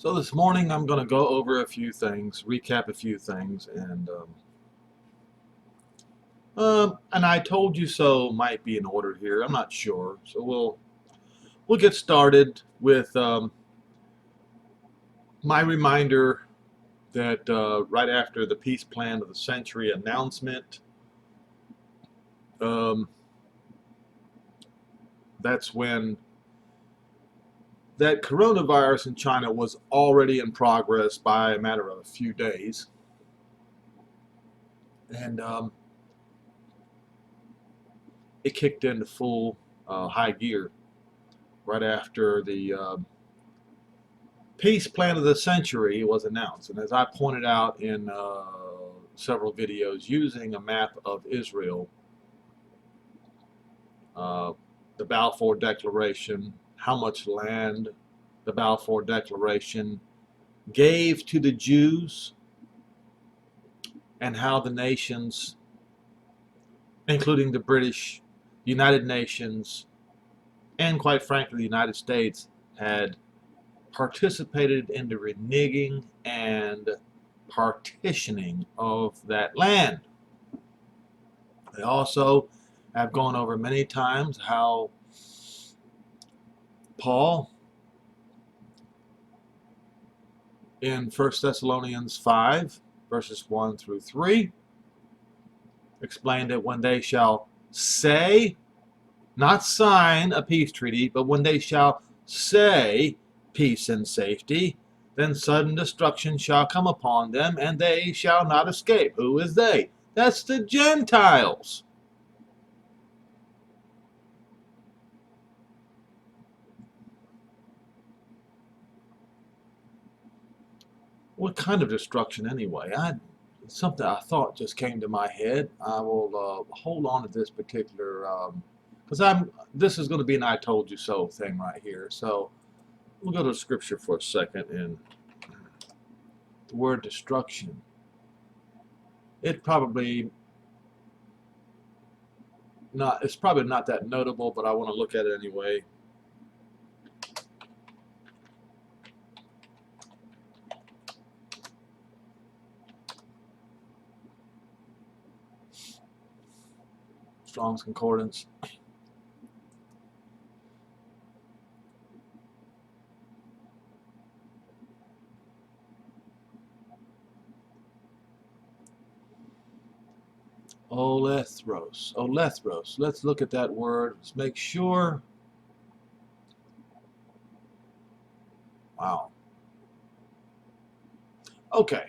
So this morning I'm going to go over a few things, recap a few things, and I told you so might be in order here. I'm not sure. So we'll get started with my reminder that right after the Peace Plan of the Century announcement, um, that's when that coronavirus in China was already in progress by a matter of a few days. And it kicked into full high gear right after the Peace Plan of the Century was announced. And as I pointed out in several videos using a map of Israel, the Balfour Declaration, how much land the Balfour Declaration gave to the Jews, and how the nations, including the British, United Nations, and quite frankly the United States, had participated in the reneging and partitioning of that land. They also have gone over many times how Paul in 1 Thessalonians 5 verses 1 through 3 explained that when they shall say, not sign a peace treaty, but when they shall say peace and safety, then sudden destruction shall come upon them, and they shall not escape. Who is they? That's the Gentiles. What kind of destruction anyway? Something I thought just came to my head. I will hold on to this particular, because this is going to be an I told you so thing right here. So we'll go to scripture for a second. And the word destruction, it's probably not that notable, but I want to look at it anyway. Strong's Concordance. Olethros. Let's look at that word. Let's make sure. Wow. Okay.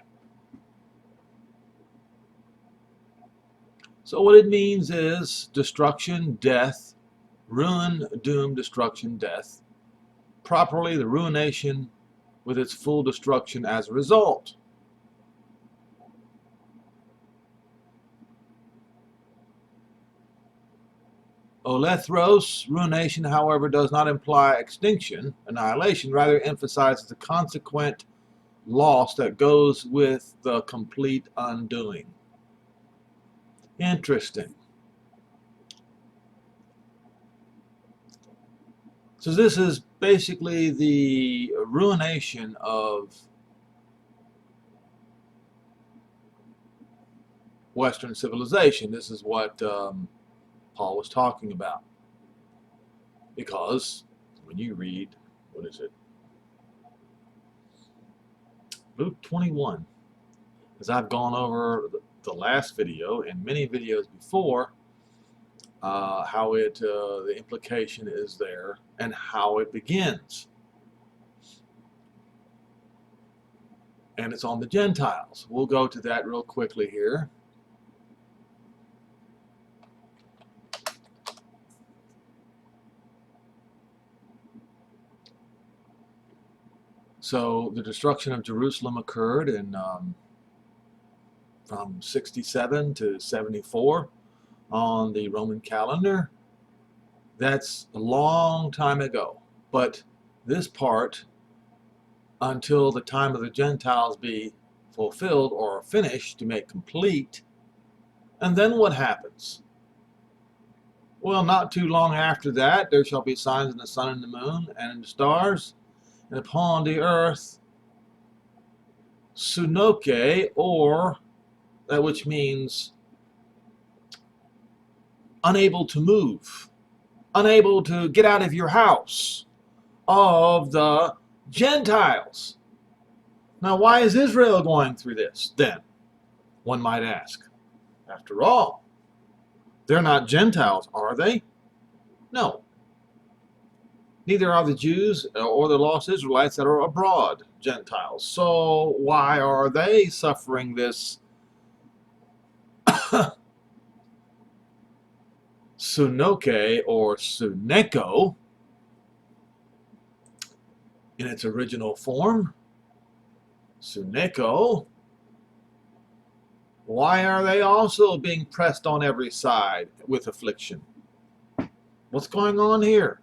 So what it means is destruction, death, ruin, doom, destruction, death. Properly, the ruination with its full destruction as a result. Olethros, ruination, however, does not imply extinction, annihilation, rather emphasizes the consequent loss that goes with the complete undoing. Interesting. So this is basically the ruination of Western civilization. This is what Paul was talking about. Because when you read, what is it? Luke 21. As I've gone over the last video and many videos before, how the implication is there and how it begins. And it's on the Gentiles. We'll go to that real quickly here. So the destruction of Jerusalem occurred in from 67 to 74 on the Roman calendar. That's a long time ago. But this part, until the time of the Gentiles be fulfilled or finished to make complete, and then what happens? Well, not too long after that, there shall be signs in the sun and the moon and in the stars, and upon the earth sunoke, or that which means unable to move, unable to get out of your house, of the Gentiles. Now, why is Israel going through this then? One might ask. After all, they're not Gentiles, are they? No. Neither are the Jews or the lost Israelites that are abroad Gentiles. So why are they suffering this sunoke or suneko in its original form? Suneko. Why are they also being pressed on every side with affliction? What's going on here?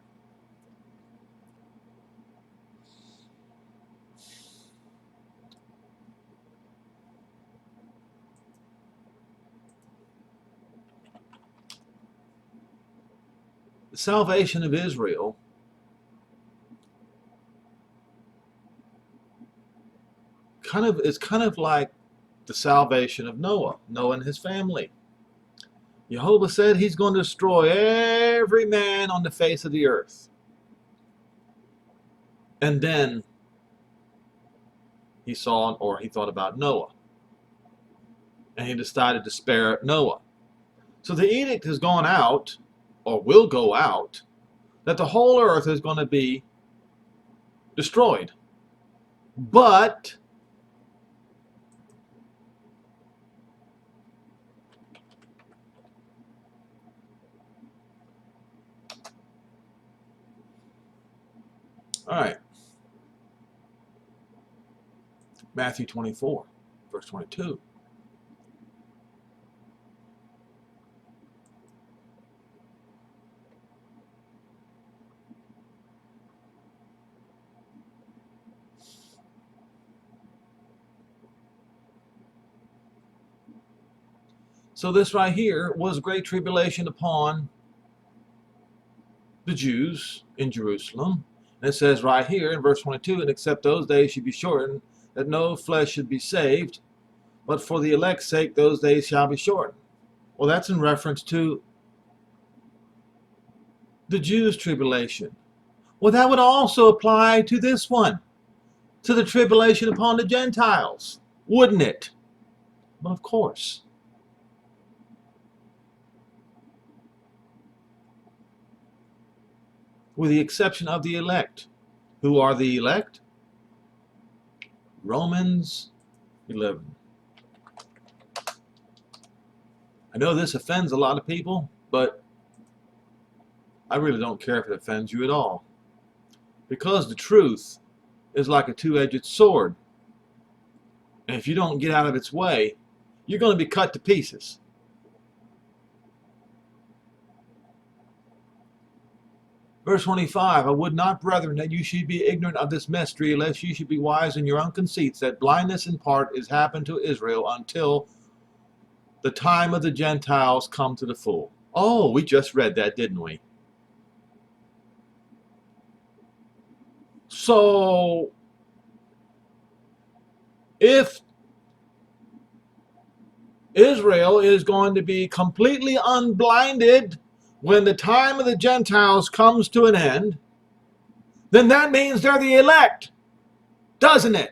The salvation of Israel is kind of like the salvation of Noah and his family. Jehovah said he's going to destroy every man on the face of the earth. And then he thought about Noah. And he decided to spare Noah. So the edict has gone out, or will go out, that the whole earth is going to be destroyed. But all right. Matthew 24, verse 22. So this right here was great tribulation upon the Jews in Jerusalem. And it says right here in verse 22, and except those days should be shortened, that no flesh should be saved, but for the elect's sake those days shall be shortened. Well, that's in reference to the Jews' tribulation. Well, that would also apply to this one, to the tribulation upon the Gentiles, wouldn't it? Well, of course. With the exception of the elect. Who are the elect? Romans 11. I know this offends a lot of people, but I really don't care if it offends you at all. Because the truth is like a two-edged sword. And if you don't get out of its way, you're going to be cut to pieces. Verse 25, I would not, brethren, that you should be ignorant of this mystery, lest you should be wise in your own conceits, that blindness in part is happened to Israel until the time of the Gentiles come to the full. Oh, we just read that, didn't we? So, if Israel is going to be completely unblinded when the time of the Gentiles comes to an end, then that means they're the elect, doesn't it?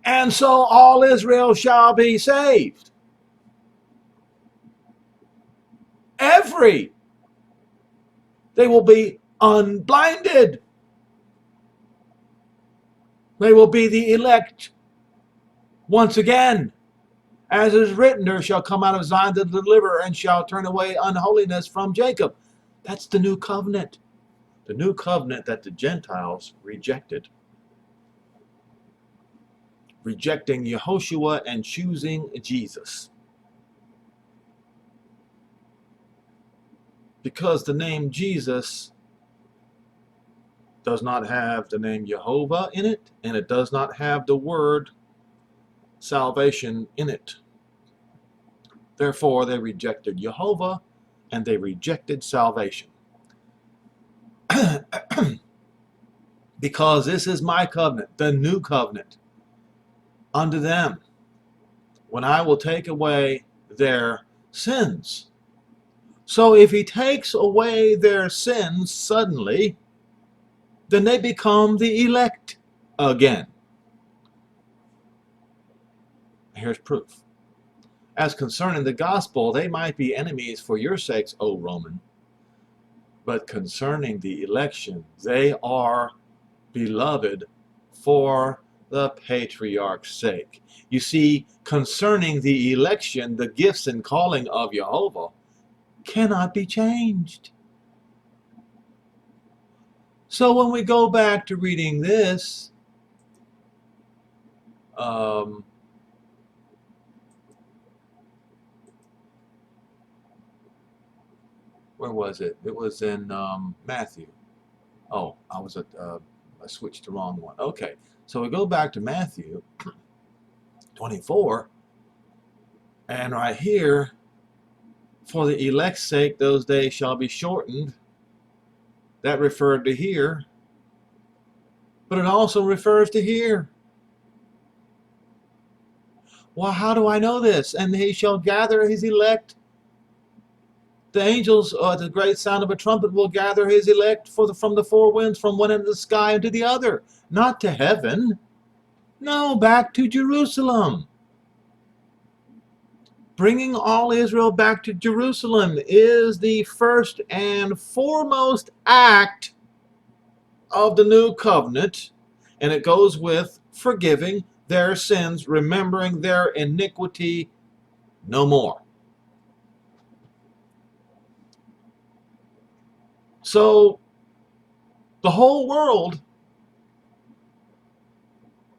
And so all Israel shall be saved. They will be unblinded. They will be the elect once again. As is written, there shall come out of Zion the deliverer, and shall turn away unholiness from Jacob. That's the new covenant. The new covenant that the Gentiles rejected. Rejecting Yehoshua and choosing Jesus. Because the name Jesus does not have the name Jehovah in it, and it does not have the word salvation in it. Therefore, they rejected Jehovah and they rejected salvation. because this is my covenant, the new covenant, unto them, when I will take away their sins. So if he takes away their sins suddenly, then they become the elect again. Here's proof. As concerning the gospel, they might be enemies for your sakes, O Roman. But concerning the election, they are beloved for the patriarch's sake. You see, concerning the election, the gifts and calling of Jehovah cannot be changed. So when we go back to reading this, where was it? It was in Matthew. Oh, I switched the wrong one. Okay, so we go back to Matthew 24, and right here, for the elect's sake, those days shall be shortened. That referred to here, but it also refers to here. Well, how do I know this? And he shall gather his elect. The angels, at the great sound of a trumpet, will gather his elect from the four winds, from one end of the sky into the other. Not to heaven. No, back to Jerusalem. Bringing all Israel back to Jerusalem is the first and foremost act of the new covenant, and it goes with forgiving their sins, remembering their iniquity no more. So the whole world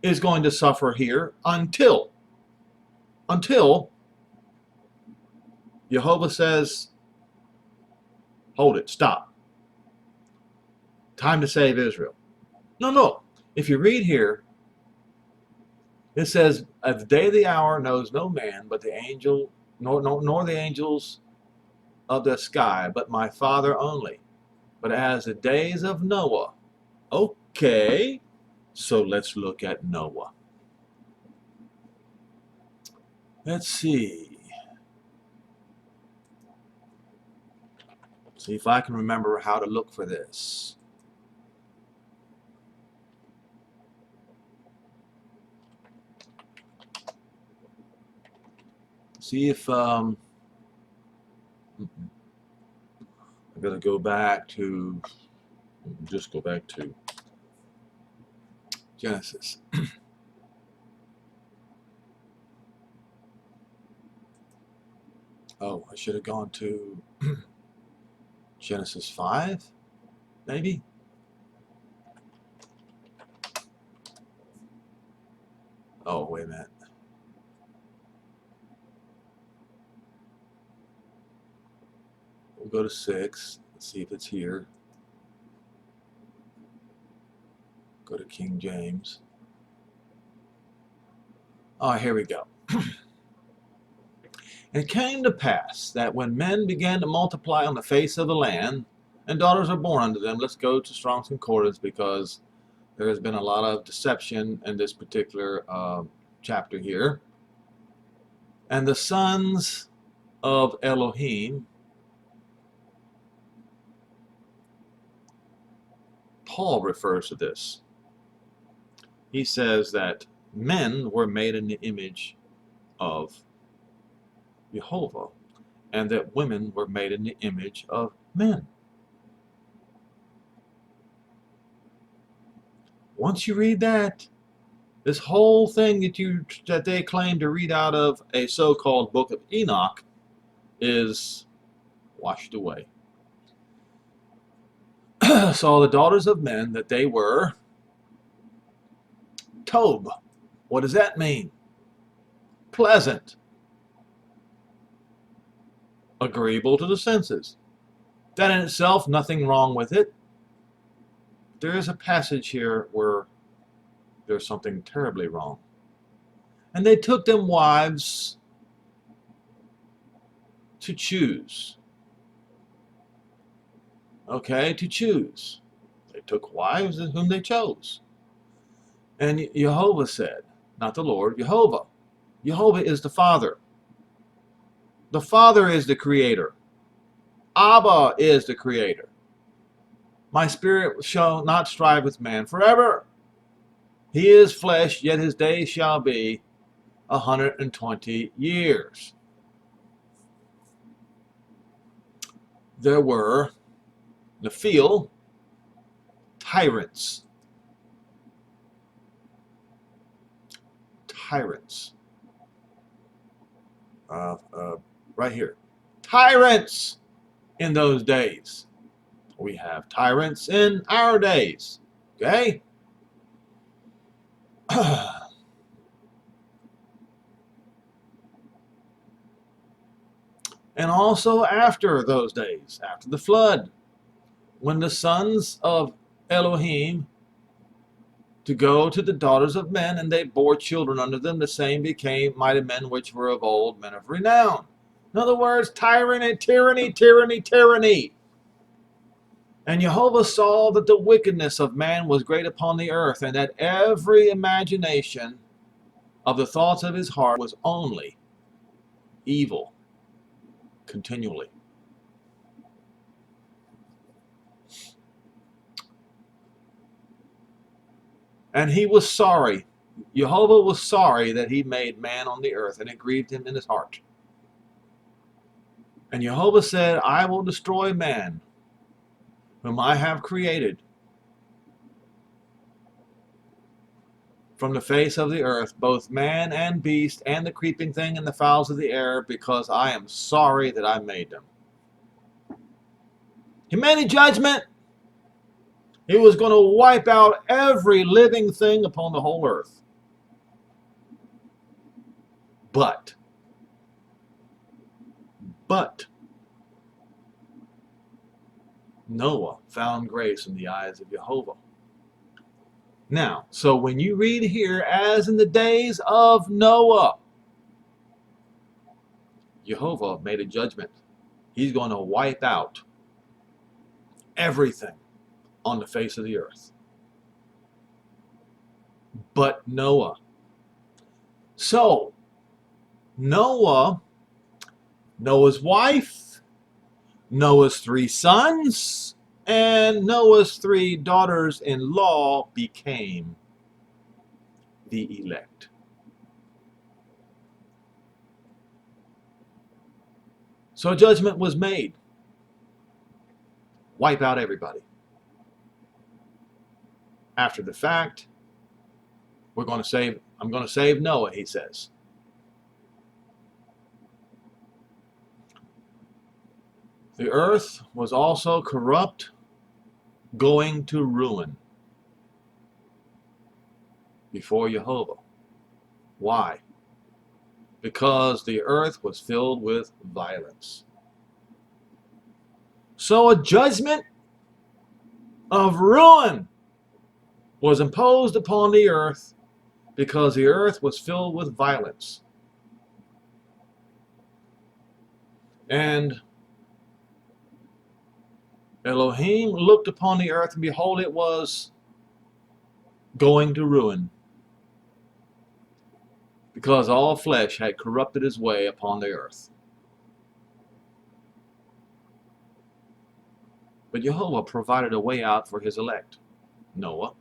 is going to suffer here until Jehovah says, hold it, stop. Time to save Israel. No. If you read here, it says, at the day of the hour knows no man but the angel, nor the angels of the sky, but my Father only. But as the days of Noah. Okay, so let's look at Noah. Let's see. See if I can remember how to look for this. See if I'm going to go back to, just go back to Genesis. Oh, I should have gone to Genesis 5, maybe? Oh, wait a minute. We'll go to 6. Let's see if it's here. Go to King James. Oh, here we go. And it came to pass that when men began to multiply on the face of the land, and daughters are born unto them, let's go to Strong's Concordance because there has been a lot of deception in this particular chapter here. And the sons of Elohim, Paul refers to this. He says that men were made in the image of Jehovah, and that women were made in the image of men. Once you read that, this whole thing that they claim to read out of a so-called book of Enoch is washed away. So the daughters of men, that they were Tob. What does that mean? Pleasant. Agreeable to the senses. That in itself, nothing wrong with it. There is a passage here where there's something terribly wrong. And they took them wives to choose. Okay, to choose. They took wives whom they chose. And Jehovah said, not the Lord, Jehovah. Jehovah is the Father. The Father is the Creator. Abba is the Creator. My spirit shall not strive with man forever. He is flesh, yet his days shall be 120 years. There were Nephil, tyrants. Tyrants. Right here. Tyrants in those days. We have tyrants in our days. Okay? And also after those days, after the flood, when the sons of Elohim to go to the daughters of men, and they bore children unto them, the same became mighty men which were of old, men of renown. In other words, tyranny, tyranny, tyranny, tyranny. And Jehovah saw that the wickedness of man was great upon the earth, and that every imagination of the thoughts of his heart was only evil continually. And he was sorry. Jehovah was sorry that he made man on the earth, and it grieved him in his heart. And Jehovah said, I will destroy man, whom I have created, from the face of the earth, both man and beast, and the creeping thing and the fowls of the air, because I am sorry that I made them. He made a judgment. He was going to wipe out every living thing upon the whole earth. But Noah found grace in the eyes of Jehovah. Now, so when you read here, as in the days of Noah, Jehovah made a judgment. He's going to wipe out everything on the face of the earth. But Noah. So, Noah, Noah's wife, Noah's 3 sons, and Noah's 3 daughters-in-law became the elect. So judgment was made. Wipe out everybody. After the fact, I'm going to save Noah, he says. The earth was also corrupt, going to ruin before Jehovah. Why? Because the earth was filled with violence. So a judgment of ruin was imposed upon the earth because the earth was filled with violence. And Elohim looked upon the earth, and behold, it was going to ruin, because all flesh had corrupted his way upon the earth. But Jehovah provided a way out for his elect, Noah.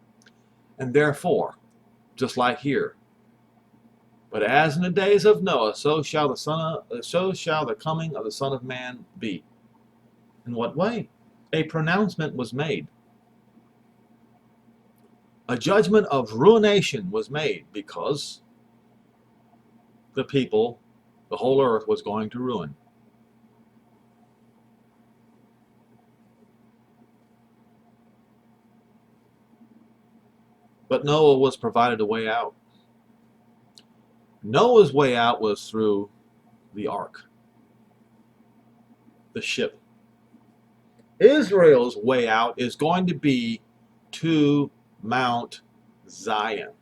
And therefore, just like here, but as in the days of Noah, so shall the coming of the Son of Man be. In what way? A pronouncement was made. A judgment of ruination was made because the people, the whole earth was going to ruin. But Noah was provided a way out. Noah's way out was through the ark, the ship. Israel's way out is going to be to Mount Zion,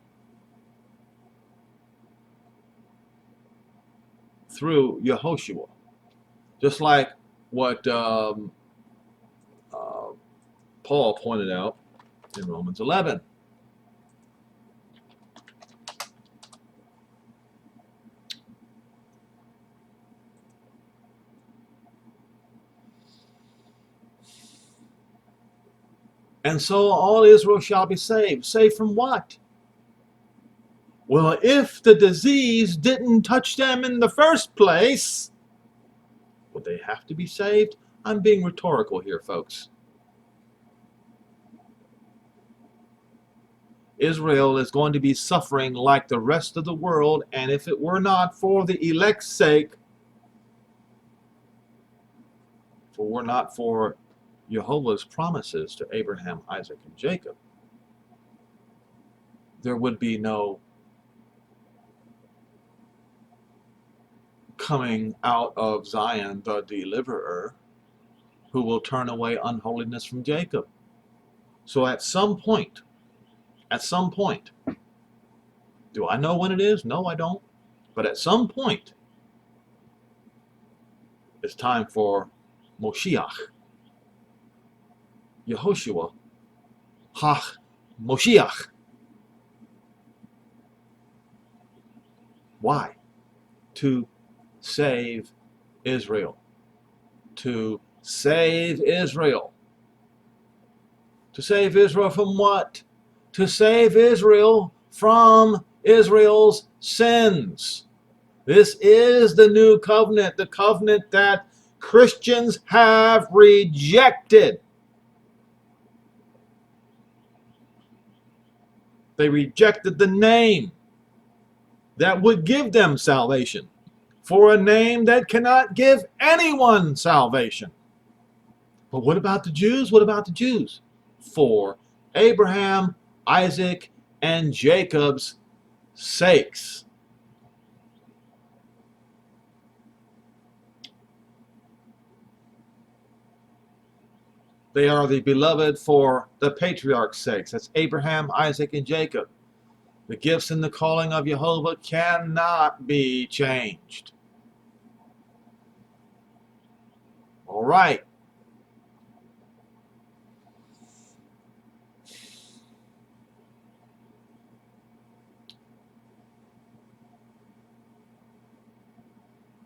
through Yehoshua. Just like what Paul pointed out in Romans 11. And so all Israel shall be saved. Saved from what? Well, if the disease didn't touch them in the first place, would they have to be saved? I'm being rhetorical here, folks. Israel is going to be suffering like the rest of the world, and if it were not for the elect's sake, if it were not for Jehovah's promises to Abraham, Isaac, and Jacob, there would be no coming out of Zion the deliverer who will turn away unholiness from Jacob. So at some point, do I know when it is? No, I don't. But at some point, it's time for Moshiach, Yehoshua, Moshiach. Why? To save Israel. To save Israel. To save Israel from what? To save Israel from Israel's sins. This is the new covenant, the covenant that Christians have rejected. They rejected the name that would give them salvation for a name that cannot give anyone salvation. But what about the Jews? What about the Jews? For Abraham, Isaac, and Jacob's sakes. They are the beloved for the patriarch's sakes. That's Abraham, Isaac, and Jacob. The gifts and the calling of Jehovah cannot be changed. All right.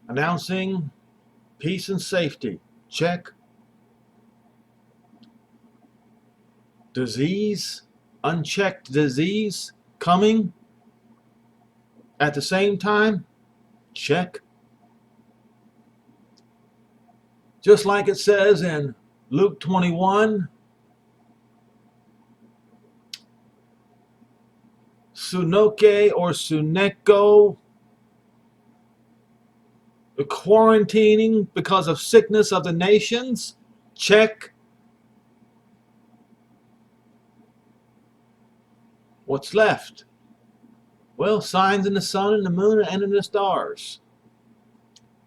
Announcing peace and safety. Check. Disease, unchecked disease coming at the same time. Check. Just like it says in Luke 21, Sunoke or Suneko, the quarantining because of sickness of the nations. Check. What's left? Well, signs in the sun and the moon and in the stars.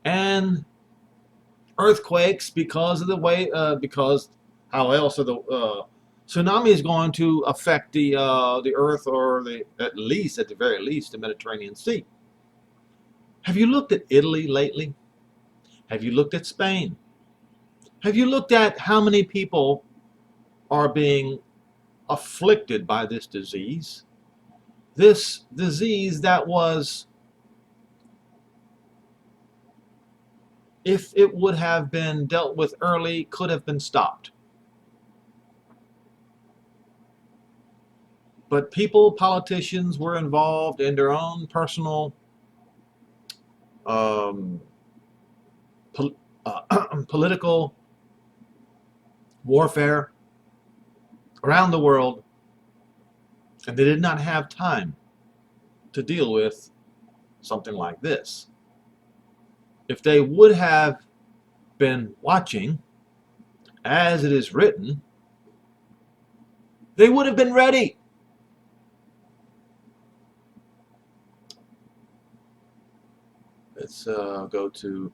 And earthquakes because of the way, because how else are the tsunami is going to affect the earth, or at the very least, the Mediterranean Sea. Have you looked at Italy lately? Have you looked at Spain? Have you looked at how many people are being afflicted by this disease? This disease that was, if it would have been dealt with early, could have been stopped. But people, politicians, were involved in their own personal political warfare around the world, and they did not have time to deal with something like this. If they would have been watching, as it is written, they would have been ready. Let's go to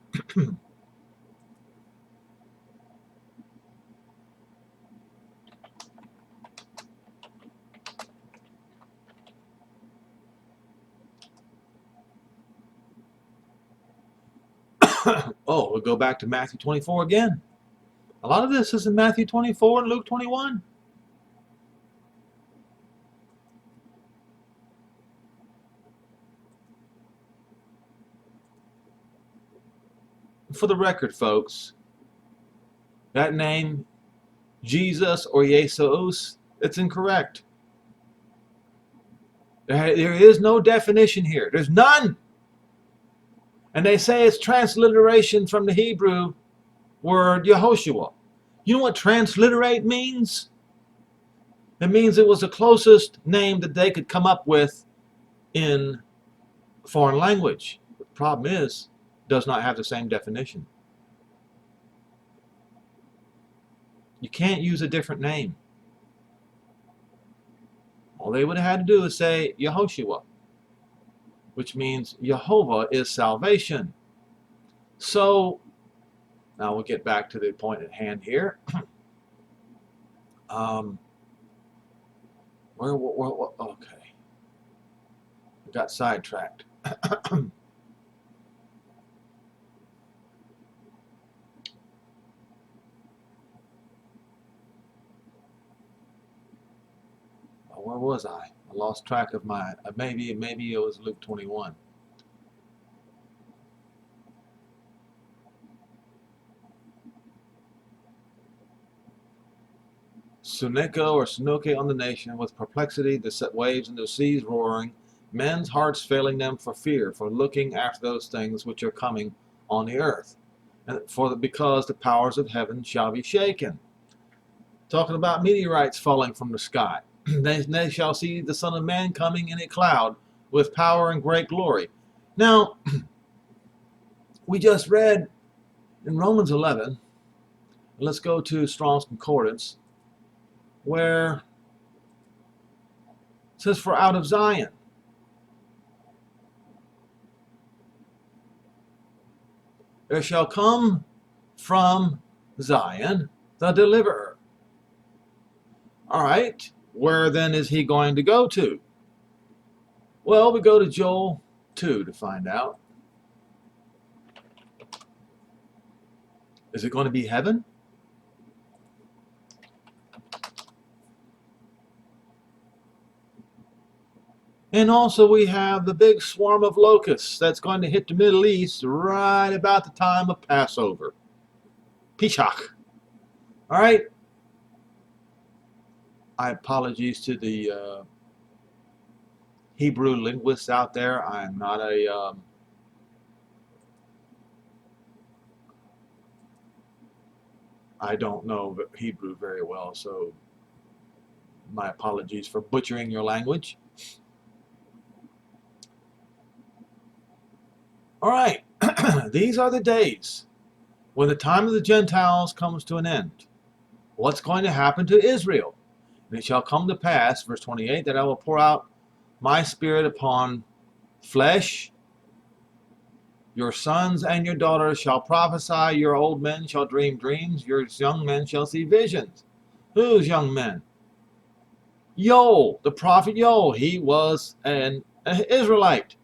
oh, we'll go back to Matthew 24 again. A lot of this is in Matthew 24 and Luke 21. for the record, folks, that name, Jesus or Jesus, it's incorrect. There is no definition here. There's none. And they say it's transliteration from the Hebrew word Yehoshua. You know what transliterate means? It means it was the closest name that they could come up with in a foreign language. The problem is, it does not have the same definition. You can't use a different name. All they would have had to do is say Yehoshua, which means Jehovah is salvation. So, now we'll get back to the point at hand here. Okay. I got sidetracked. Where was I? I lost track of my, maybe it was Luke 21. Suneko or Sunoke on the nation, with perplexity, the set waves and the seas roaring, men's hearts failing them for fear, for looking after those things which are coming on the earth, and because the powers of heaven shall be shaken. Talking about meteorites falling from the sky. They shall see the Son of Man coming in a cloud with power and great glory. Now, we just read in Romans 11, let's go to Strong's Concordance, where it says, for out of Zion there shall come from Zion the deliverer. All right, where then is he going to go to? Well, we go to Joel 2 to find out. Is it going to be heaven? And also we have the big swarm of locusts that's going to hit the Middle East right about the time of Passover. Pesach. All right. I apologize to the Hebrew linguists out there. I'm not a I don't know Hebrew very well, so my apologies for butchering your language. All right, these are the days when the time of the Gentiles comes to an end. What's going to happen to Israel? And it shall come to pass, verse 28, that I will pour out my spirit upon flesh. Your sons and your daughters shall prophesy, your old men shall dream dreams, your young men shall see visions. Whose young men? Joel, the prophet Joel, he was an Israelite.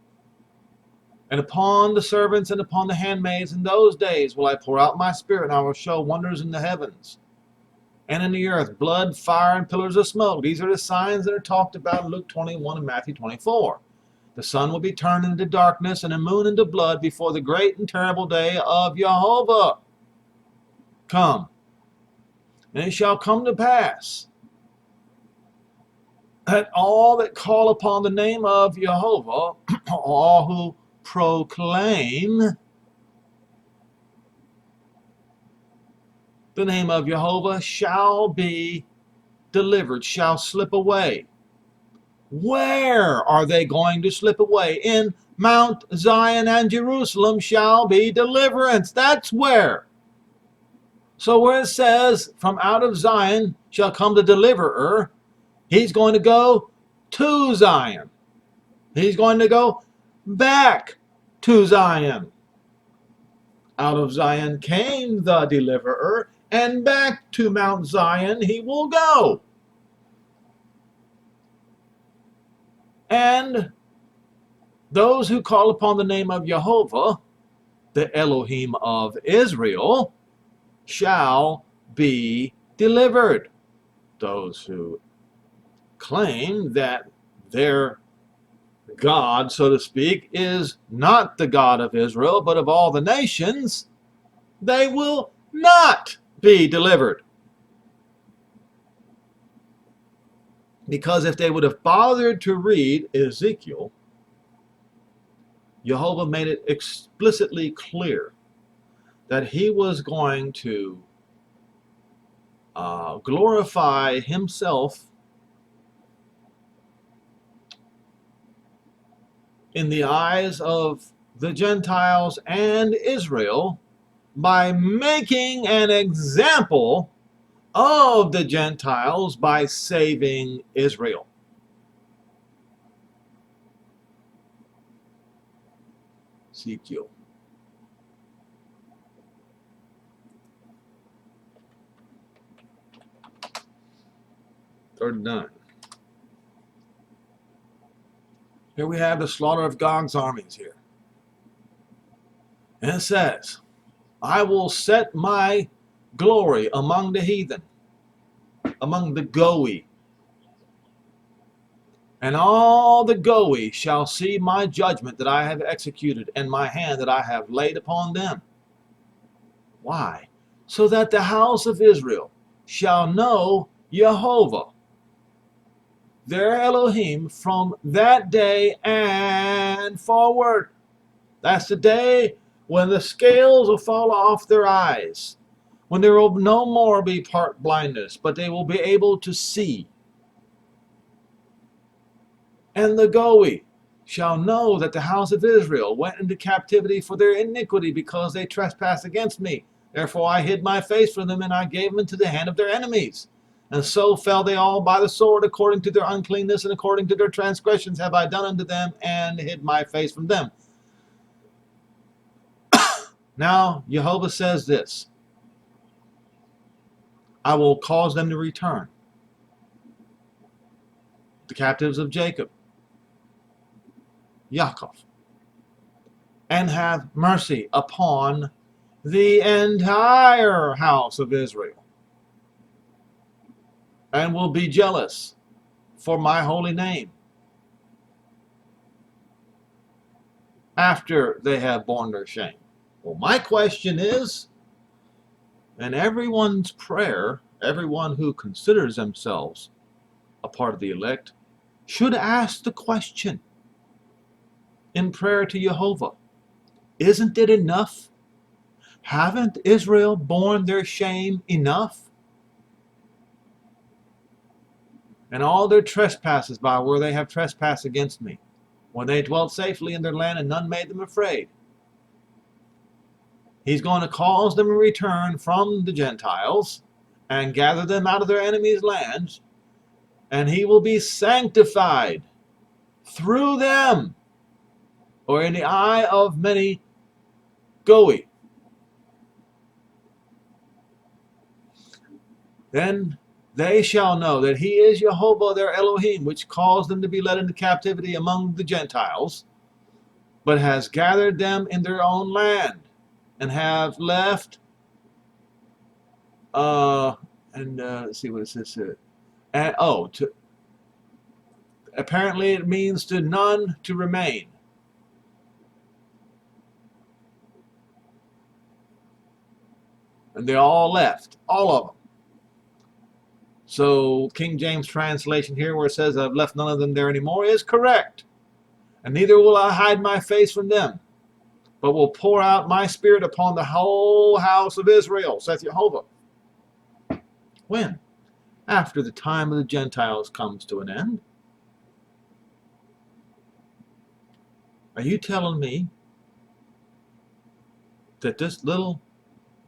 And upon the servants and upon the handmaids in those days will I pour out my spirit, and I will show wonders in the heavens and in the earth, blood, fire, and pillars of smoke. These are the signs that are talked about in Luke 21 and Matthew 24. The sun will be turned into darkness and the moon into blood before the great and terrible day of Jehovah come. And it shall come to pass that all that call upon the name of Jehovah, all who proclaim the name of Jehovah, shall be delivered, shall slip away. Where are they going to slip away? In Mount Zion and Jerusalem shall be deliverance. That's where. So where it says, from out of Zion shall come the deliverer, he's going to go to Zion. He's going to go back to Zion. Out of Zion came the deliverer, and back to Mount Zion he will go. And those who call upon the name of Jehovah, the Elohim of Israel, shall be delivered. Those who claim that their God, so to speak, is not the God of Israel, but of all the nations, they will not be delivered. Because if they would have bothered to read Ezekiel, Jehovah made it explicitly clear that he was going to glorify himself in the eyes of the Gentiles and Israel by making an example of the Gentiles by saving Israel. Ezekiel. (39). Here we have the slaughter of Gog's armies here. And it says, I will set my glory among the heathen, among the Goy. And all the Goy shall see my judgment that I have executed, and my hand that I have laid upon them. Why? So that the house of Israel shall know Jehovah, their Elohim, from that day and forward. That's the day when the scales will fall off their eyes, when there will no more be part blindness, but they will be able to see. And the Goy shall know that the house of Israel went into captivity for their iniquity, because they trespassed against me. Therefore I hid my face from them, and I gave them into the hand of their enemies. And so fell they all by the sword, according to their uncleanness and according to their transgressions have I done unto them, and hid my face from them. Now Jehovah says this, I will cause them to return, the captives of Jacob, Yaakov, and have mercy upon the entire house of Israel, and will be jealous for my holy name after they have borne their shame. Well, my question is, and everyone's prayer, everyone who considers themselves a part of the elect, should ask the question in prayer to Jehovah, isn't it enough? Haven't Israel borne their shame enough? And all their trespasses by where they have trespassed against me, when they dwelt safely in their land and none made them afraid. He's going to cause them to return from the Gentiles and gather them out of their enemies' lands, and he will be sanctified through them, or in the eye of many Goy. Then they shall know that he is Jehovah their Elohim, which caused them to be led into captivity among the Gentiles, but has gathered them in their own land, and have left, let's see what it says here. And, apparently it means to none to remain. And they all left, all of them. So King James translation here, where it says I've left none of them there anymore, is correct. And neither will I hide my face from them, but will pour out my spirit upon the whole house of Israel, saith Jehovah. When? After the time of the Gentiles comes to an end. Are you telling me that this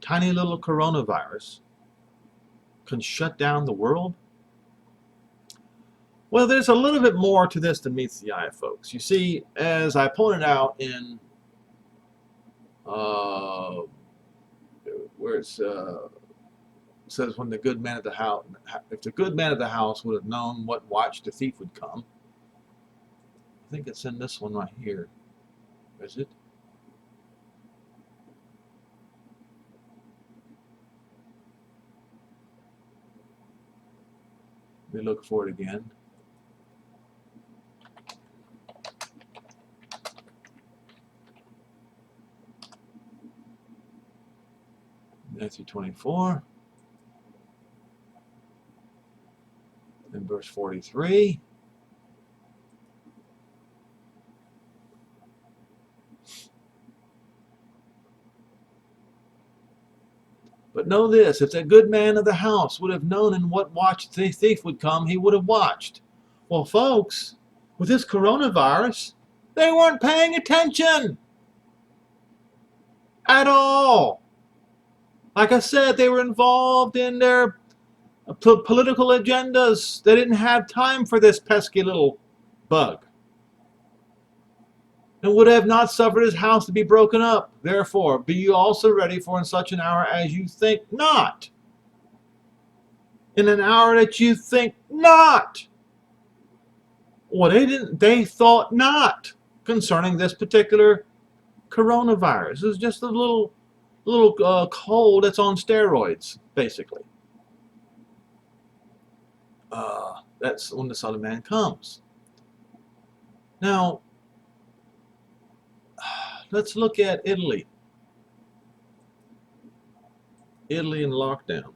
tiny little coronavirus can shut down the world? Well, there's a little bit more to this than meets the eye, folks. You see, as I pointed out in where it says when the good man of the house, if the good man of the house would have known what watch the thief would come. I think it's in this one right here. Is it? Let me look for it again. Matthew 24 and verse 43. But know this, if the good man of the house would have known in what watch the thief would come, he would have watched. Well, folks, with this coronavirus, they weren't paying attention at all. Like I said, they were involved in their political agendas. They didn't have time for this pesky little bug. And would have not suffered his house to be broken up. Therefore, be you also ready, for in such an hour as you think not. In an hour that you think not. Well, they thought not concerning this particular coronavirus. It's just a little cold that's on steroids, basically. That's when the Son of Man comes. Now, let's look at Italy. Italy in lockdown.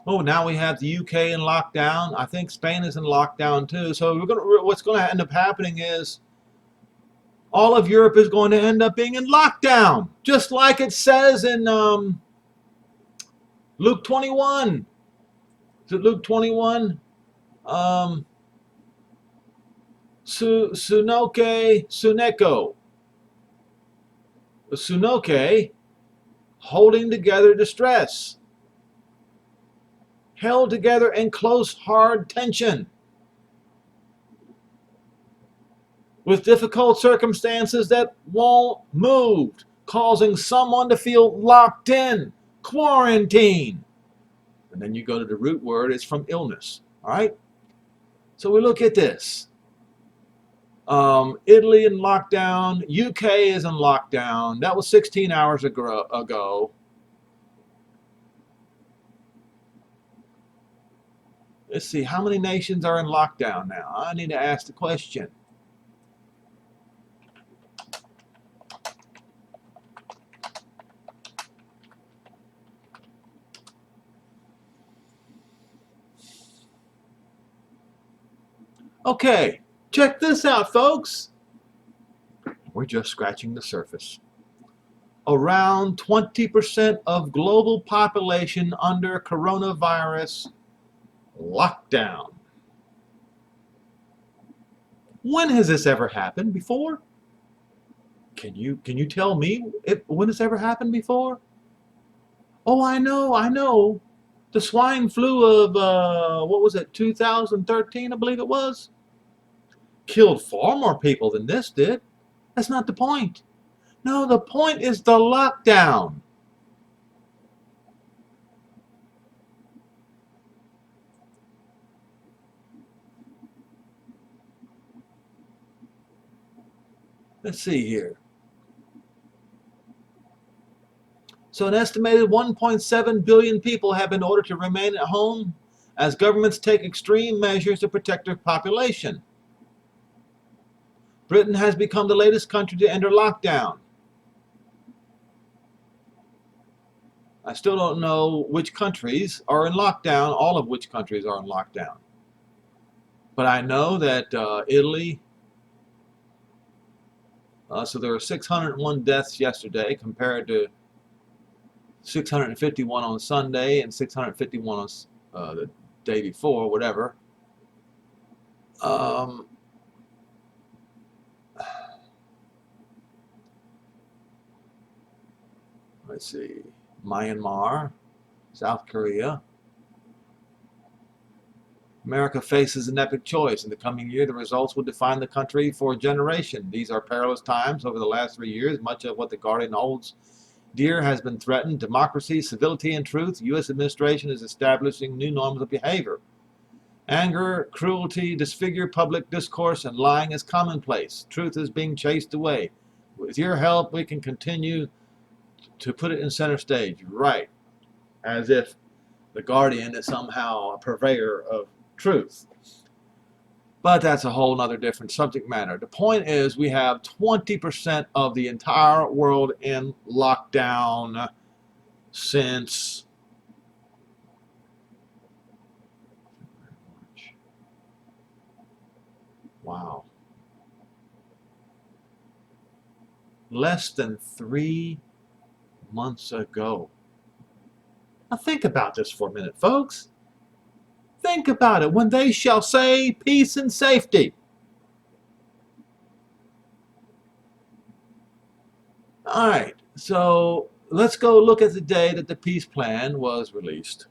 Oh, now we have the UK in lockdown. I think Spain is in lockdown too. So what's going to end up happening is all of Europe is going to end up being in lockdown, just like it says in Luke 21. Is it Luke 21? Sunoke, holding together distress. Held together in close, hard tension. With difficult circumstances that won't move, causing someone to feel locked in, quarantine. And then you go to the root word, it's from illness. All right? So we look at this. Italy in lockdown, UK is in lockdown. That was 16 hours ago. Let's see, how many nations are in lockdown now? I need to ask the question. Okay, check this out, folks. We're just scratching the surface. Around 20% of global population under coronavirus lockdown. When has this ever happened before? Can you tell me when it's ever happened before? Oh, I know. The swine flu of what was it, 2013, I believe it was, killed far more people than this did. That's not the point. No, the point is the lockdown. Let's see here. So an estimated 1.7 billion people have been ordered to remain at home as governments take extreme measures to protect their population. Britain has become the latest country to enter lockdown. I still don't know which countries are in lockdown, all of which countries are in lockdown. But I know that Italy, so there were 601 deaths yesterday compared to 651 on Sunday and 651 on the day before, whatever. Let's see, Myanmar, South Korea. America faces an epic choice. In the coming year, the results will define the country for a generation. These are perilous times. Over the last 3 years, much of what the Guardian holds dear has been threatened. Democracy, civility, and truth. The U.S. administration is establishing new norms of behavior. Anger, cruelty, disfigure public discourse, and lying is commonplace. Truth is being chased away. With your help, we can continue to put it in center stage. Right. As if the Guardian is somehow a purveyor of truth. But that's a whole nother different subject matter. The point is we have 20% of the entire world in lockdown since wow, less than 3 months ago. Now think about this for a minute, folks. Think about it. When they shall say peace and safety. All right, so let's go look at the day that the peace plan was released.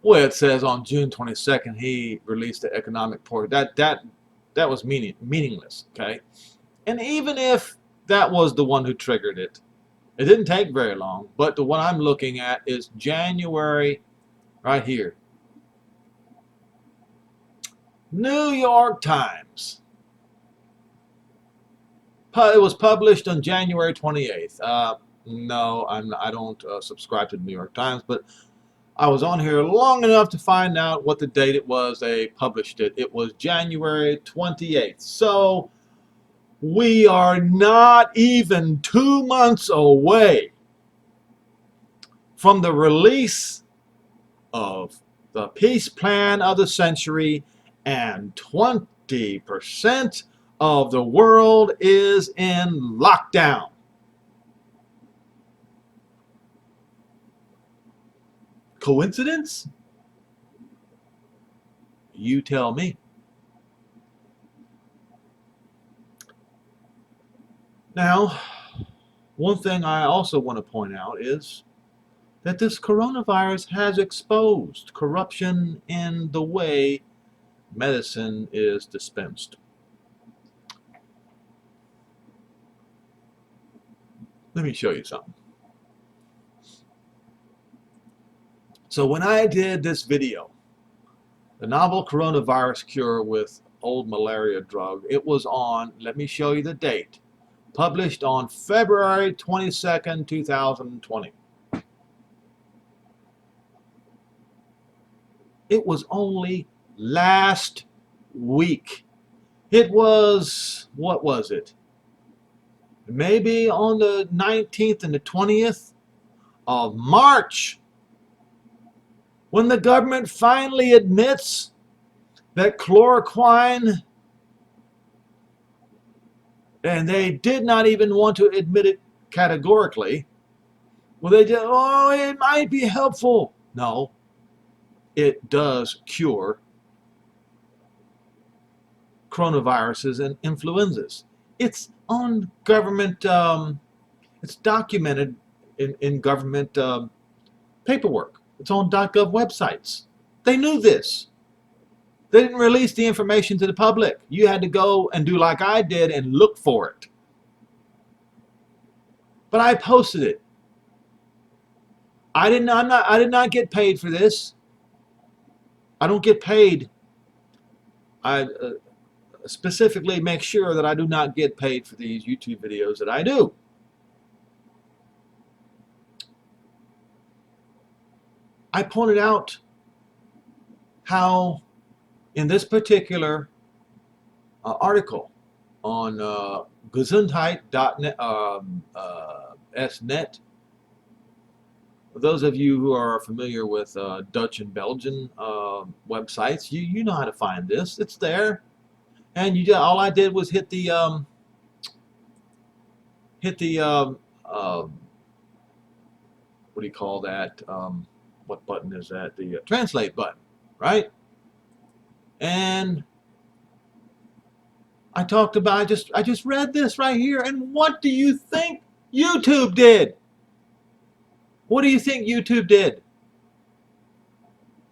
Well, it says on June 22nd he released the economic report. That was meaningless, okay? And even if that was the one who triggered it, it didn't take very long. But the one I'm looking at is January, right here. New York Times. It was published on January 28th. No, I don't subscribe to the New York Times, but I was on here long enough to find out what the date it was they published it. It was January 28th. So we are not even 2 months away from the release of the peace plan of the century, and 20% of the world is in lockdown. Coincidence? You tell me. Now, one thing I also want to point out is that this coronavirus has exposed corruption in the way medicine is dispensed. Let me show you something. So when I did this video, the novel coronavirus cure with old malaria drug, it was on, let me show you the date, published on February 22nd, 2020. It was only last week. It was, what was it? Maybe on the 19th and the 20th of March, when the government finally admits that chloroquine, and they did not even want to admit it categorically, well, they just, oh, it might be helpful. No, it does cure coronaviruses and influenzas. It's on government, it's documented in government paperwork. It's on .gov websites. They knew this. They didn't release the information to the public. You had to go and do like I did and look for it. But I posted it. I did not get paid for this. I don't get paid. I specifically make sure that I do not get paid for these YouTube videos that I do. I pointed out how in this particular article on Gesundheit.net, .net, those of you who are familiar with Dutch and Belgian websites, you know how to find this. It's there, and all I did was hit the what do you call that? What button is that? The translate button, right? And I talked about, I just read this right here, and what do you think YouTube did? What do you think YouTube did?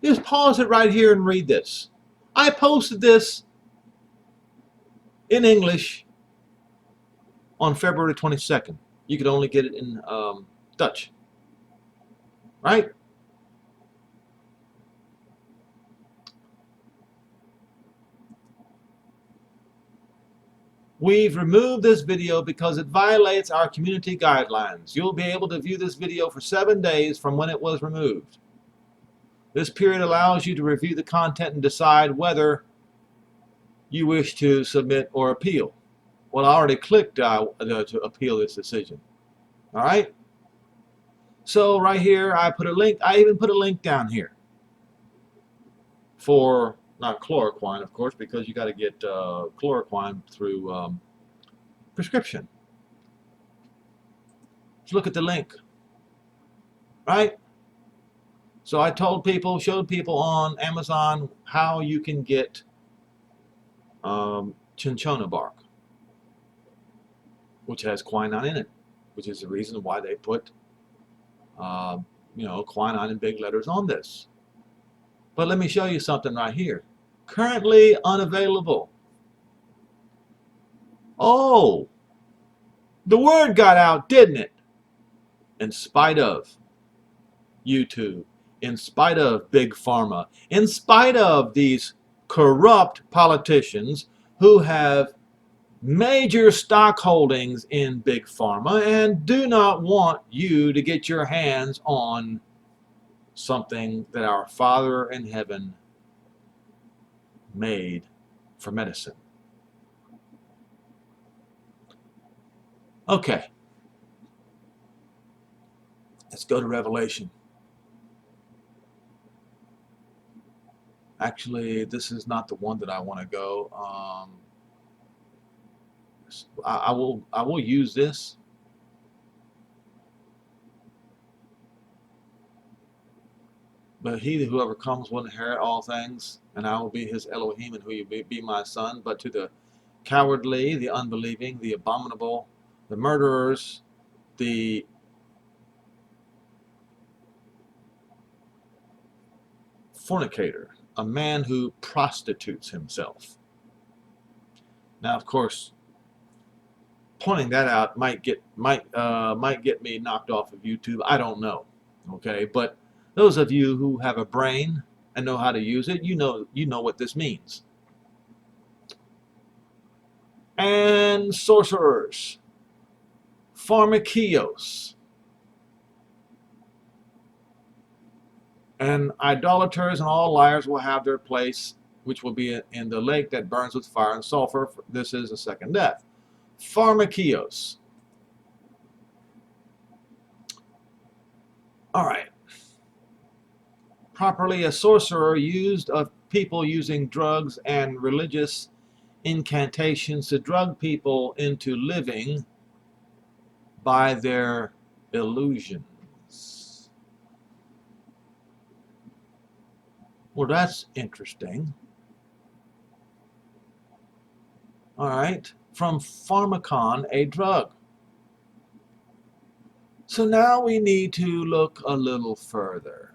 Just pause it right here and read this. I posted this in English on February 22nd. You could only get it in Dutch, right? We've removed this video because it violates our community guidelines. You'll be able to view this video for 7 days from when it was removed. This period allows you to review the content and decide whether you wish to submit or appeal. Well, I already clicked to appeal this decision. All right? So right here, I put a link. I even put a link down here for, not chloroquine, of course, because you got to get chloroquine through prescription. Let's look at the link. Right? So I told people, showed people on Amazon how you can get cinchona bark, which has quinine in it, which is the reason why they put quinine in big letters on this. But let me show you something right here. Currently unavailable. Oh, the word got out, didn't it? In spite of YouTube, in spite of Big Pharma, in spite of these corrupt politicians who have major stock holdings in Big Pharma and do not want you to get your hands on something that our Father in heaven made for medicine. Okay, let's go to Revelation. Actually, this is not the one that I want to go. I will use this. But he who overcomes will inherit all things, and I will be his Elohim, and he will be my son. But to the cowardly, the unbelieving, the abominable, the murderers, the fornicator, a man who prostitutes himself. Now, of course, pointing that out might get me knocked off of YouTube. I don't know. Okay, but those of you who have a brain and know how to use it, you know what this means. And sorcerers, pharmakios, and idolaters and all liars will have their place, which will be in the lake that burns with fire and sulfur. This is the second death. Pharmakios. All right. Properly, a sorcerer used of people using drugs and religious incantations to drug people into living by their illusions. Well, that's interesting. All right, from pharmacon, a drug. So now we need to look a little further.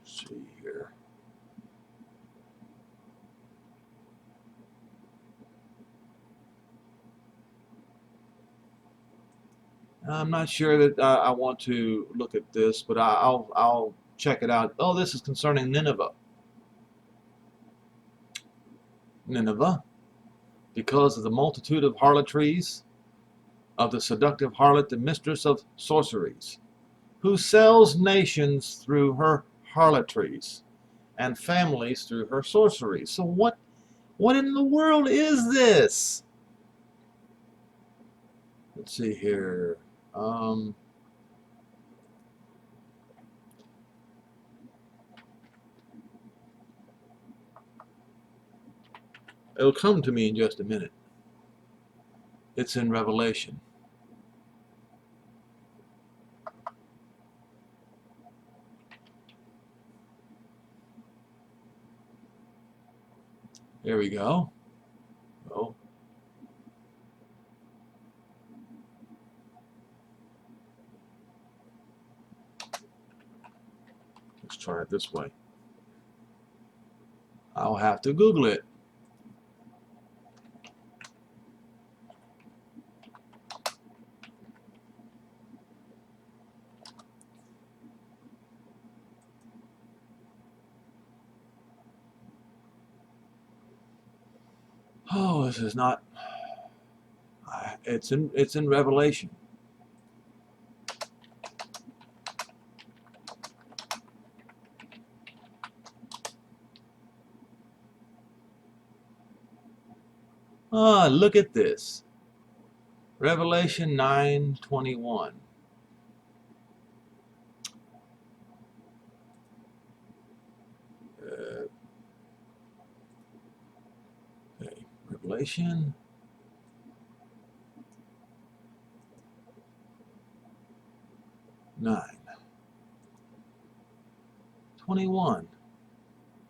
Let's see here. I'm not sure that I want to look at this, but I'll check it out. Oh, this is concerning Nineveh. Nineveh, because of the multitude of harlotries, of the seductive harlot, the mistress of sorceries, who sells nations through her harlotries, and families through her sorceries. So what in the world is this? Let's see here. It'll come to me in just a minute. It's in Revelation. There we go. Oh. Let's try it this way. I'll have to Google it. Oh, this is not. It's in Revelation. Ah, look at this. Revelation 9:21. Okay, Revelation. Nine. 21.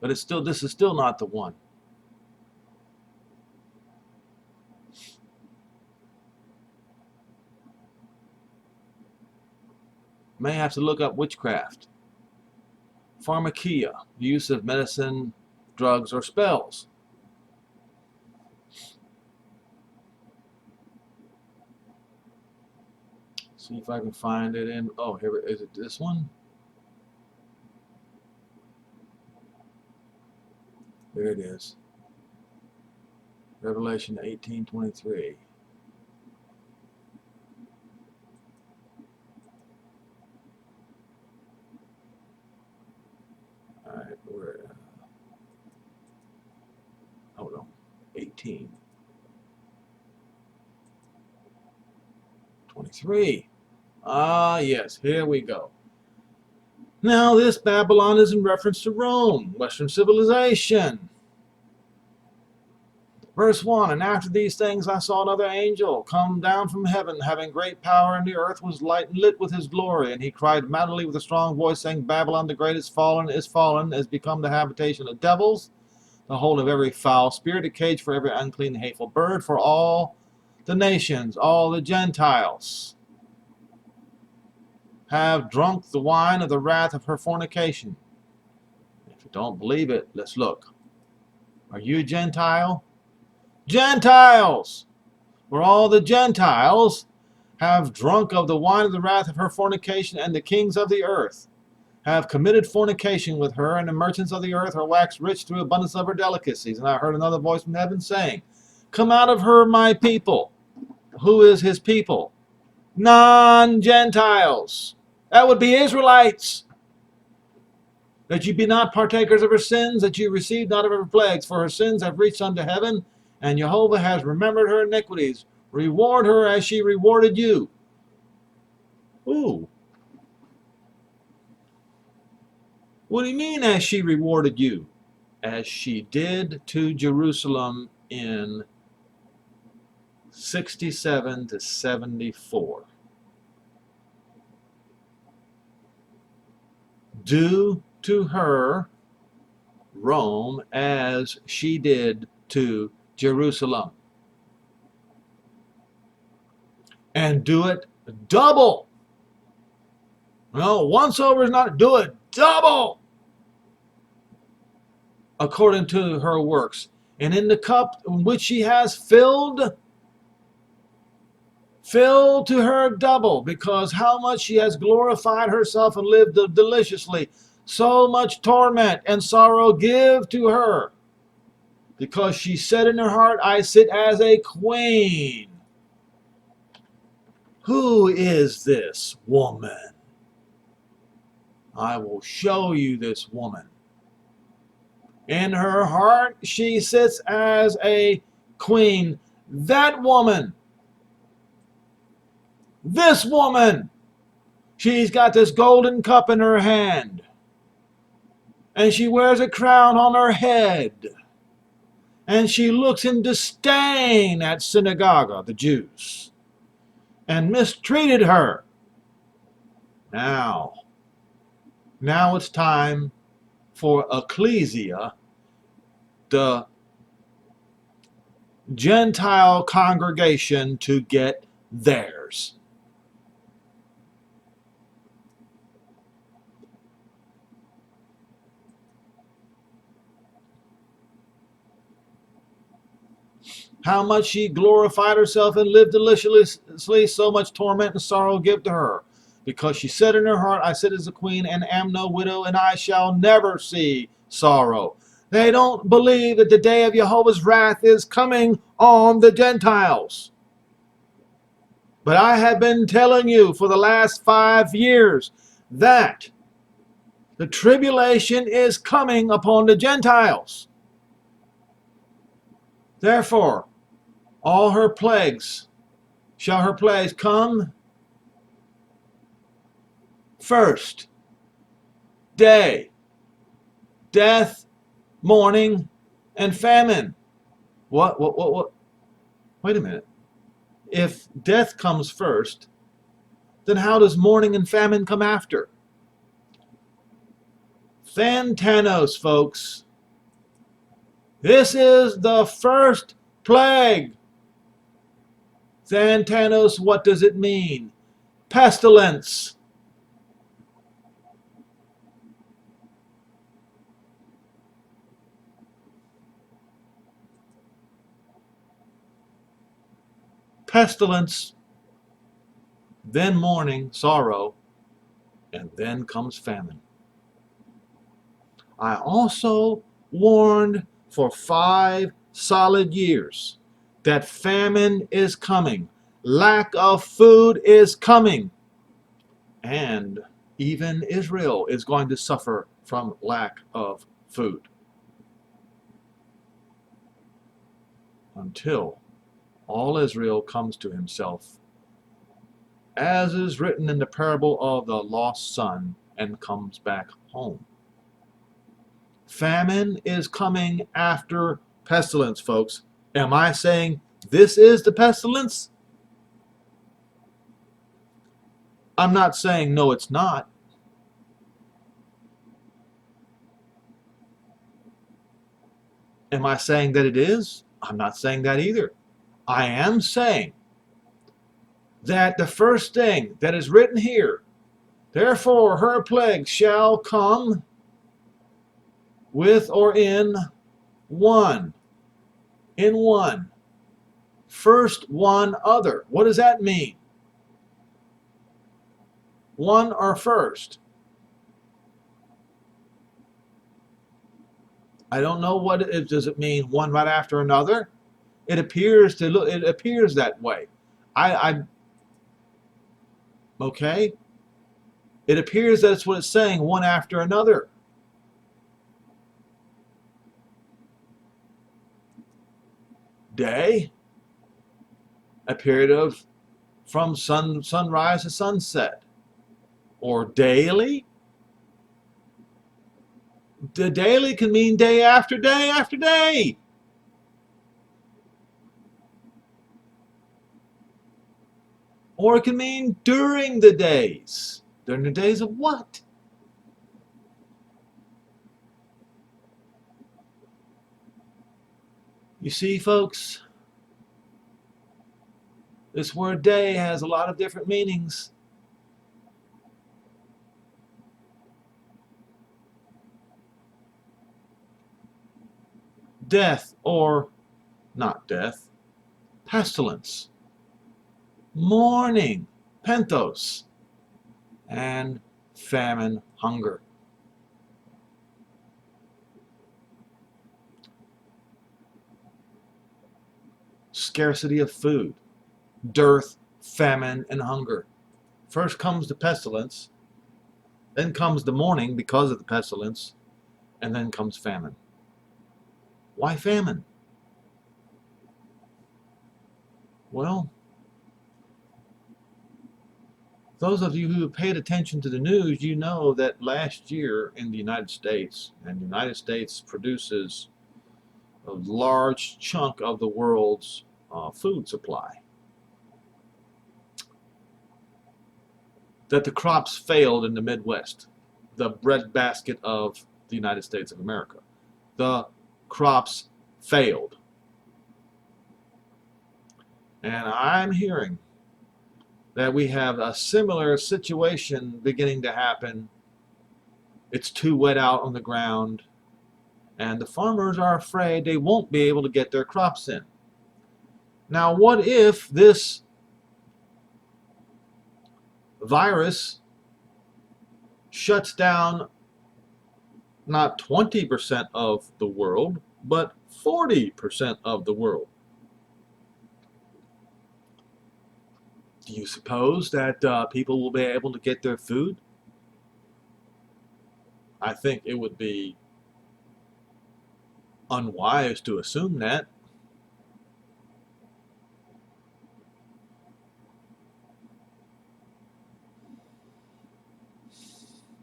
But it's still, this is still not the one. May have to look up witchcraft. Pharmakia, use of medicine, drugs, or spells. See if I can find it in, oh, here, is it this one? There it is. Revelation 18:23. All right, we're hold on, 18:23. Ah, yes, here we go. Now, this Babylon is in reference to Rome, Western civilization. Verse 1, and after these things I saw another angel come down from heaven, having great power, and the earth was lit with his glory. And he cried mightily with a strong voice, saying, Babylon the great is fallen, has become the habitation of devils, the hold of every foul spirit, a cage for every unclean, hateful bird, for all the nations, all the Gentiles have drunk the wine of the wrath of her fornication. If you don't believe it, let's look. Are you a Gentile? Gentiles! For all the Gentiles have drunk of the wine of the wrath of her fornication, and the kings of the earth have committed fornication with her, and the merchants of the earth are waxed rich through abundance of her delicacies. And I heard another voice from heaven saying, Come out of her, my people. Who is his people? Non-Gentiles. That would be Israelites. That you be not partakers of her sins, that you receive not of her plagues, for her sins have reached unto heaven, and Jehovah has remembered her iniquities. Reward her as she rewarded you. Ooh. What do you mean, as she rewarded you? As she did to Jerusalem in 67 to 74. Do to her, Rome, as she did to Jerusalem. And do it double. No, once over is not, do it double. According to her works. And in the cup in which she has filled, fill to her double, because how much she has glorified herself and lived deliciously, so much torment and sorrow give to her. Because she said in her heart, I sit as a queen. Who is this woman? I will show you this woman. In her heart, she sits as a queen. That woman, this woman, she's got this golden cup in her hand. And she wears a crown on her head. And she looks in disdain at synagogue, the Jews, and mistreated her. Now it's time for ecclesia, the Gentile congregation, to get theirs. How much she glorified herself and lived deliciously, so much torment and sorrow give to her. Because she said in her heart, I sit as a queen and am no widow, and I shall never see sorrow. They don't believe that the day of Jehovah's wrath is coming on the Gentiles. But I have been telling you for the last 5 years that the tribulation is coming upon the Gentiles. Therefore, all her plagues, shall her plagues come first. Day, death, mourning, and famine. What? Wait a minute. If death comes first, then how does mourning and famine come after? Thantanos, folks. This is the first plague. Thantanos, what does it mean? Pestilence. Pestilence, then mourning, sorrow, and then comes famine. I also warned for 5 solid years that famine is coming, lack of food is coming, and even Israel is going to suffer from lack of food until all Israel comes to himself, as is written in the parable of the lost son, and comes back home. Famine is coming after pestilence, folks. Am I saying this is the pestilence? I'm not saying no, it's not. Am I saying that it is? I'm not saying that either. I am saying that the first thing that is written here, therefore her plagues shall come with or in one. In one. First one other. What does that mean? One or first? I don't know what it does. It mean one right after another? It appears to look. It appears that way. Okay. It appears that it's what it's saying, one after another. Day, a period of from sunrise to sunset, or daily. The daily can mean day after day after day. Or it can mean during the days. During the days of what? You see, folks, this word day has a lot of different meanings. Death, or not death, pestilence, mourning, penthos, and famine, hunger. Scarcity of food, dearth, famine, and hunger. First comes the pestilence, then comes the mourning because of the pestilence, and then comes famine. Why famine? Well, those of you who have paid attention to the news, you know that last year in the United States, and the United States produces a large chunk of the world's food supply, that the crops failed in the Midwest, the breadbasket of the United States of America. The crops failed. And I'm hearing that we have a similar situation beginning to happen. It's too wet out on the ground, and the farmers are afraid they won't be able to get their crops in. Now, what if this virus shuts down not 20% of the world, but 40% of the world. Do you suppose that people will be able to get their food? I think it would be unwise to assume that.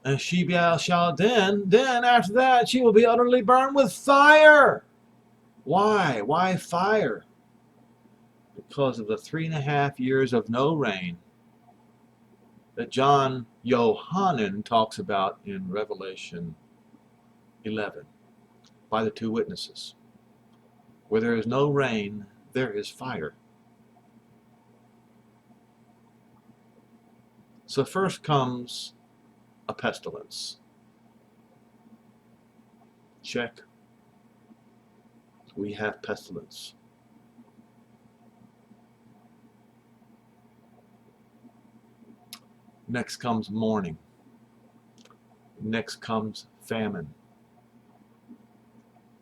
And she shall then after that, she will be utterly burned with fire. Why? Why fire? Because of the 3.5 years of no rain that John Yohanan talks about in Revelation 11 by the two witnesses. Where there is no rain, there is fire. So first comes a pestilence. Check. We have pestilence. Next comes mourning. Next comes famine.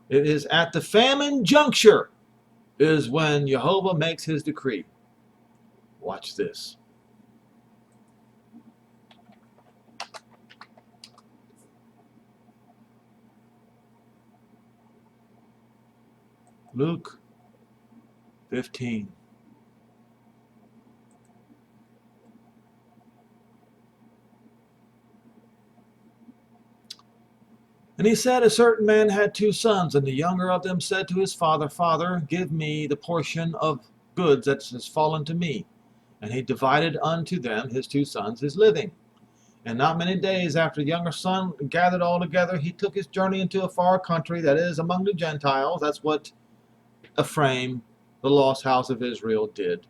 It is at the famine juncture is when Jehovah makes his decree. Watch this. Luke 15. And he said, a certain man had 2 sons, and the younger of them said to his father, Father, give me the portion of goods that has fallen to me. And he divided unto them, his 2 sons, his living. And not many days after the younger son gathered all together, he took his journey into a far country, that is, among the Gentiles. That's what Ephraim, the lost house of Israel, did,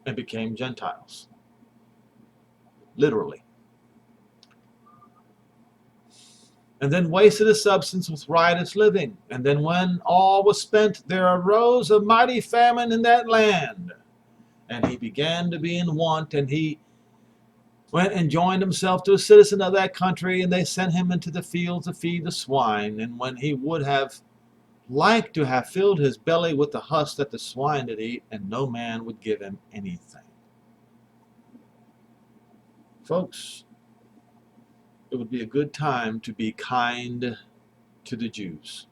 and became Gentiles. Literally. And then wasted his substance with riotous living. And then when all was spent, there arose a mighty famine in that land. And he began to be in want, and he went and joined himself to a citizen of that country, and they sent him into the fields to feed the swine. And when he would have liked to have filled his belly with the husk that the swine did eat, and no man would give him anything. Folks, it would be a good time to be kind to the Jews.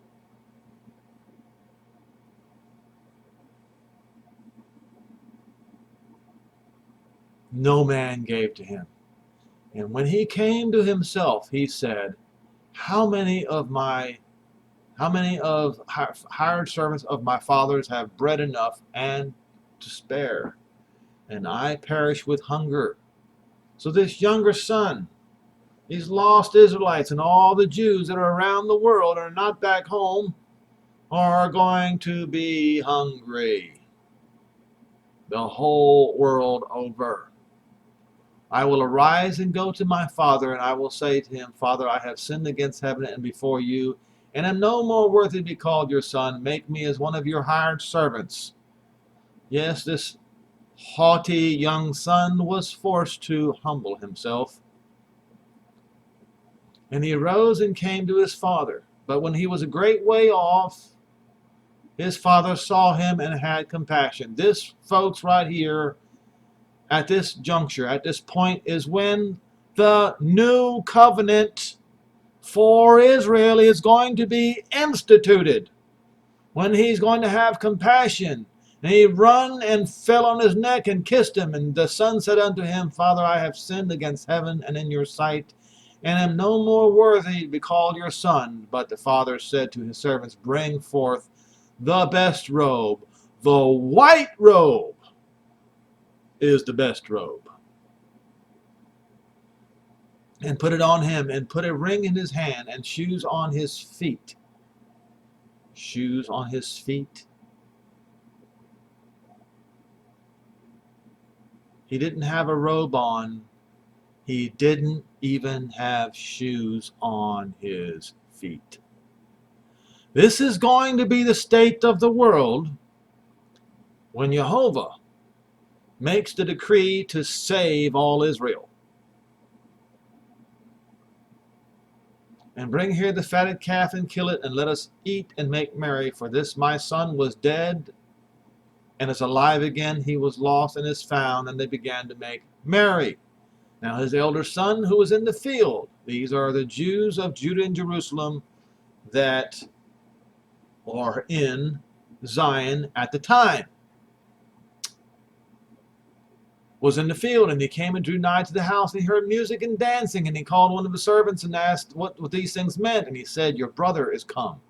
No man gave to him. And when he came to himself, he said, how many of hired servants of my father's have bread enough and to spare, and I perish with hunger? So this younger son, these lost Israelites and all the Jews that are around the world are not back home, are going to be hungry the whole world over. I will arise and go to my father, and I will say to him, Father, I have sinned against heaven and before you, and am no more worthy to be called your son. Make me as one of your hired servants. Yes, this haughty young son was forced to humble himself. And he arose and came to his father. But when he was a great way off, his father saw him and had compassion. This, folks, right here, at this juncture, at this point, is when the new covenant for Israel is going to be instituted. When he's going to have compassion. And he run and fell on his neck and kissed him. And the son said unto him, Father, I have sinned against heaven and in your sight, and am no more worthy to be called your son. But the father said to his servants, bring forth the best robe. The white robe is the best robe. And put it on him, and put a ring in his hand, and shoes on his feet. Shoes on his feet. He didn't have a robe on. He didn't even have shoes on his feet. This is going to be the state of the world when Jehovah makes the decree to save all Israel. And bring here the fatted calf and kill it, and let us eat and make merry. For this my son was dead and is alive again. He was lost and is found. And they began to make merry. Now his elder son, who was in the field, these are the Jews of Judah and Jerusalem that are in Zion at the time, was in the field, and he came and drew nigh to the house, and he heard music and dancing, and he called one of the servants and asked what these things meant. And he said, your brother is come,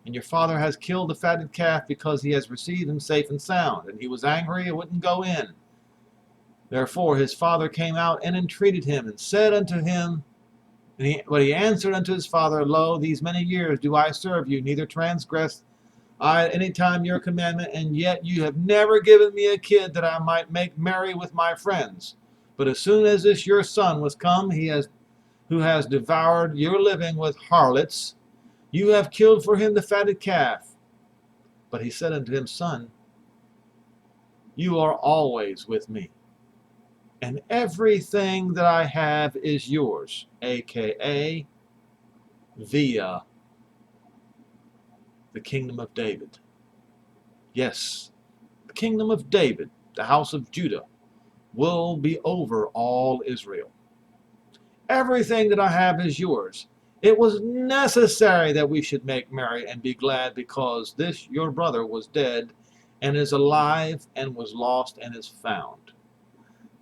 and your father has killed the fatted calf, because he has received him safe and sound. And he was angry and wouldn't go in. Therefore his father came out and entreated him, and said unto him, but he answered unto his father, lo, these many years do I serve you, neither transgress I at any time your commandment, and yet you have never given me a kid that I might make merry with my friends. But as soon as this your son was come, who has devoured your living with harlots, you have killed for him the fatted calf. But he said unto him, son, you are always with me, and everything that I have is yours, aka via the kingdom of David. Yes, the kingdom of David, the house of Judah, will be over all Israel. Everything that I have is yours. It was necessary that we should make merry and be glad, because this your brother was dead and is alive, and was lost and is found.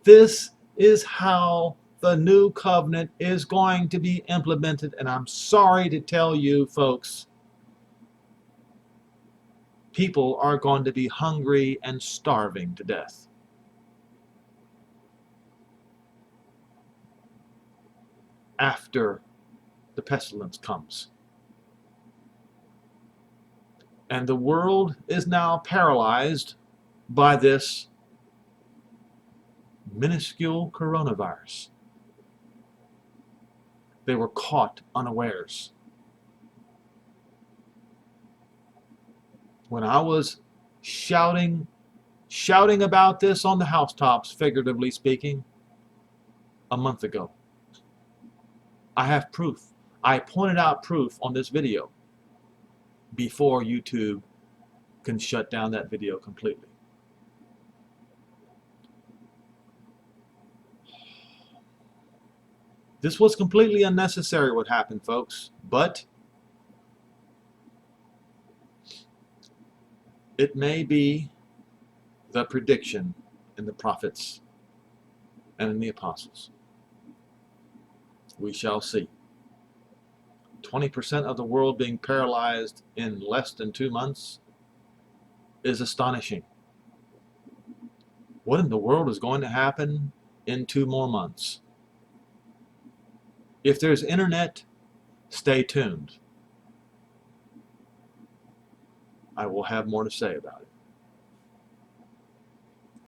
This is how the new covenant is going to be implemented, and I'm sorry to tell you, folks, people are going to be hungry and starving to death. After the pestilence comes. And the world is now paralyzed by this minuscule coronavirus. They were caught unawares. When I was shouting about this on the housetops, figuratively speaking, a month ago, I have proof. I pointed out proof on this video before YouTube can shut down that video completely. This was completely unnecessary what happened, folks, but it may be the prediction in the prophets and in the apostles. We shall see. 20% of the world being paralyzed in less than 2 months is astonishing. What in the world is going to happen in 2 more months? If there's internet, stay tuned. I will have more to say about it.